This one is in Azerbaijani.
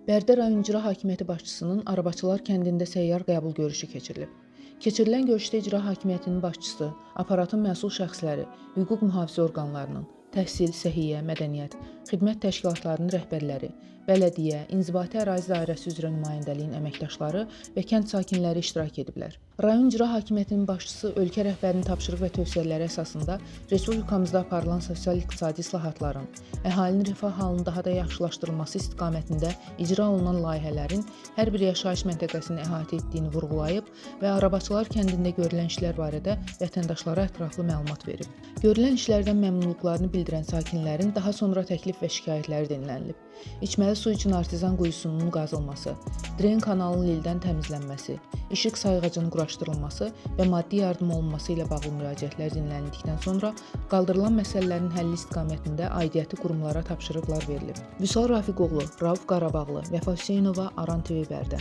Bərdə rayon İcra Hakimiyyəti başçısının Arabaçılar kəndində səyyar qəbul görüşü keçirilib. Keçirilən görüşdə İcra Hakimiyyətinin başçısı, aparatın məsul şəxsləri, hüquq mühafizə orqanlarının, təhsil, səhiyyə, mədəniyyət, xidmət təşkilatlarının rəhbərləri, bələdiyyə, inzibati ərazi dairəsi üzrə nümayəndəliyin əməkdaşları və kənd sakinləri iştirak ediblər. Rayon İcra Hakimiyyətinin başçısı ölkə rəhbərinin tapşırıq və tövsiyələri əsasında respublikamızda aparılan sosial-iqtisadi islahatların, əhalinin rifah halının daha da yaxşılaşdırılması istiqamətində icra olunan layihələrin hər bir yaşayış məntəqəsini əhatə etdiyini vurğulayıb və Arabaçılar kəndində görülən işlər barədə vətəndaşlara ətraflı məlumat verib. Görülən işlərdən məmnunluqlarını bildirən sakinlərin daha sonra təklif və şikayətləri dinlənilib. İçməli su üçün artizan quyusunun qazılması, dren kanalının lildən təmizlənməsi, işıq sayğacının quraşdırılması və maddi yardım olunması ilə bağlı müraciətlər dinlənildikdən sonra qaldırılan məsələlərin həlli istiqamətində aidiyyəti qurumlara tapşırıqlar verilib. Vüsal Rafiqoğlu, Rauf Qarabağlı, Vəfa Hüseynova, Aran TV Bərdə.